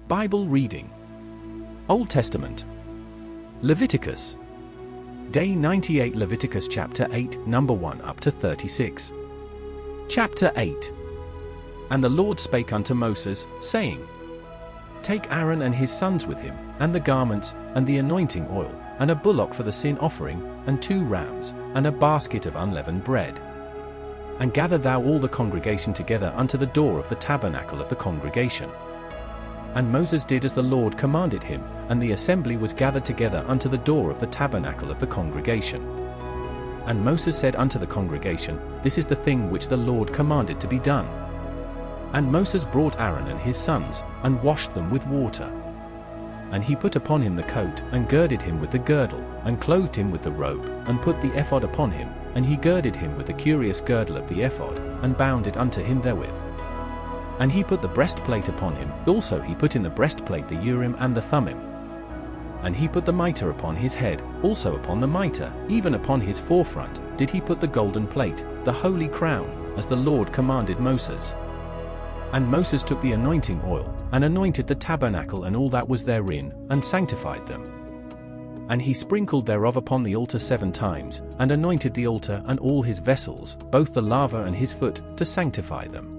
Bible reading. Old Testament. Leviticus. Day 98. Leviticus chapter 8, number 1 up to 36. Chapter 8. And the Lord spake unto Moses, saying, Take Aaron and his sons with him, and the garments, and the anointing oil, and a bullock for the sin offering, and 2 rams, and a basket of unleavened bread. And gather thou all the congregation together unto the door of the tabernacle of the congregation. And Moses did as the Lord commanded him, and the assembly was gathered together unto the door of the tabernacle of the congregation. And Moses said unto the congregation, This is the thing which the Lord commanded to be done. And Moses brought Aaron and his sons, and washed them with water. And he put upon him the coat, and girded him with the girdle, and clothed him with the robe, and put the ephod upon him, and he girded him with the curious girdle of the ephod, and bound it unto him therewith. And he put the breastplate upon him, also he put in the breastplate the Urim and the Thummim. And he put the mitre upon his head, also upon the mitre, even upon his forefront, did he put the golden plate, the holy crown, as the Lord commanded Moses. And Moses took the anointing oil, and anointed the tabernacle and all that was therein, and sanctified them. And he sprinkled thereof upon the altar 7 times, and anointed the altar and all his vessels, both the laver and his foot, to sanctify them.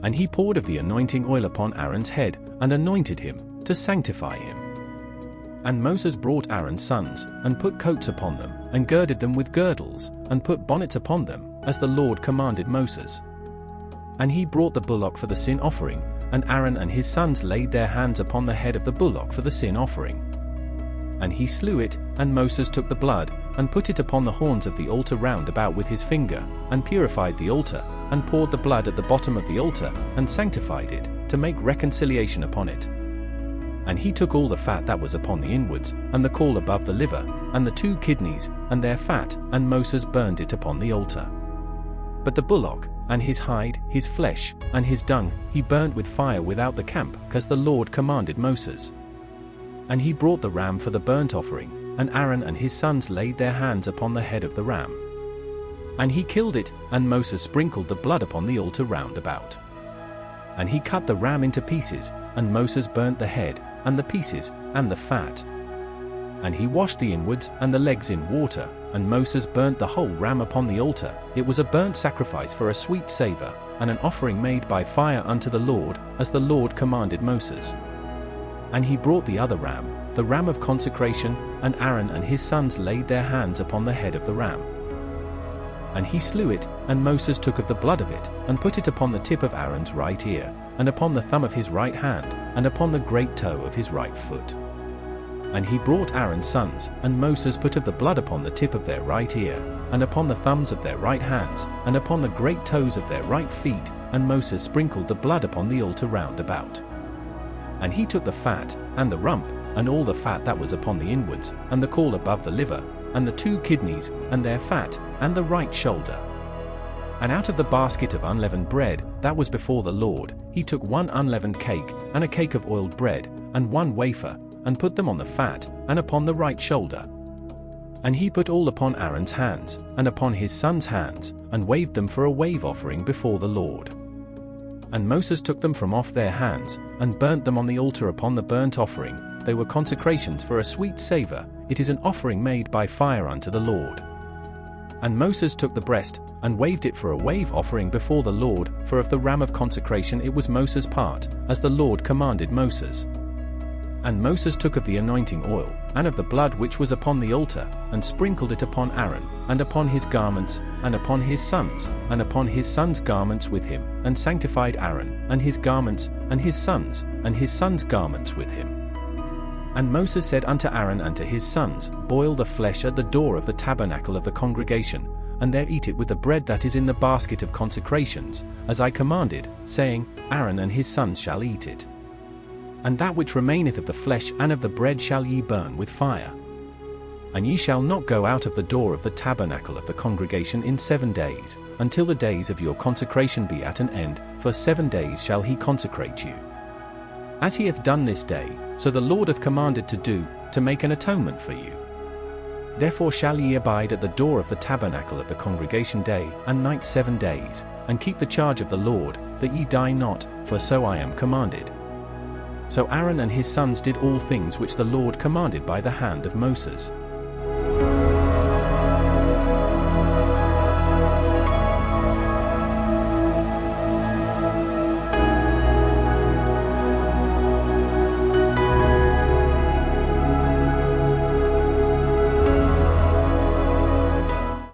And he poured of the anointing oil upon Aaron's head, and anointed him, to sanctify him. And Moses brought Aaron's sons, and put coats upon them, and girded them with girdles, and put bonnets upon them, as the Lord commanded Moses. And he brought the bullock for the sin offering, and Aaron and his sons laid their hands upon the head of the bullock for the sin offering. And he slew it, and Moses took the blood, and put it upon the horns of the altar round about with his finger, and purified the altar, and poured the blood at the bottom of the altar, and sanctified it, to make reconciliation upon it. And he took all the fat that was upon the inwards, and the caul above the liver, and the 2 kidneys, and their fat, and Moses burned it upon the altar. But the bullock, and his hide, his flesh, and his dung, he burnt with fire without the camp, because the Lord commanded Moses. And he brought the ram for the burnt offering, and Aaron and his sons laid their hands upon the head of the ram. And he killed it, and Moses sprinkled the blood upon the altar round about. And he cut the ram into pieces, and Moses burnt the head, and the pieces, and the fat. And he washed the inwards and the legs in water, and Moses burnt the whole ram upon the altar. It was a burnt sacrifice for a sweet savour, and an offering made by fire unto the Lord, as the Lord commanded Moses. And he brought the other ram, the ram of consecration, and Aaron and his sons laid their hands upon the head of the ram. And he slew it, and Moses took of the blood of it, and put it upon the tip of Aaron's right ear, and upon the thumb of his right hand, and upon the great toe of his right foot. And he brought Aaron's sons, and Moses put of the blood upon the tip of their right ear, and upon the thumbs of their right hands, and upon the great toes of their right feet, and Moses sprinkled the blood upon the altar round about. And he took the fat, and the rump, and all the fat that was upon the inwards, and the caul above the liver, and the 2 kidneys, and their fat, and the right shoulder. And out of the basket of unleavened bread, that was before the Lord, he took 1 unleavened cake, and a cake of oiled bread, and 1 wafer, and put them on the fat, and upon the right shoulder. And he put all upon Aaron's hands, and upon his sons' hands, and waved them for a wave offering before the Lord. And Moses took them from off their hands, and burnt them on the altar upon the burnt offering. They were consecrations for a sweet savour, it is an offering made by fire unto the Lord. And Moses took the breast, and waved it for a wave offering before the Lord, for of the ram of consecration it was Moses' part, as the Lord commanded Moses. And Moses took of the anointing oil, and of the blood which was upon the altar, and sprinkled it upon Aaron, and upon his garments, and upon his sons, and upon his sons' garments with him, and sanctified Aaron, and his garments, and his sons' garments with him. And Moses said unto Aaron and to his sons, Boil the flesh at the door of the tabernacle of the congregation, and there eat it with the bread that is in the basket of consecrations, as I commanded, saying, Aaron and his sons shall eat it. And that which remaineth of the flesh and of the bread shall ye burn with fire. And ye shall not go out of the door of the tabernacle of the congregation in 7 days, until the days of your consecration be at an end, for 7 days shall he consecrate you. As he hath done this day, so the Lord hath commanded to do, to make an atonement for you. Therefore shall ye abide at the door of the tabernacle of the congregation day and night 7 days, and keep the charge of the Lord, that ye die not, for so I am commanded. So Aaron and his sons did all things which the Lord commanded by the hand of Moses.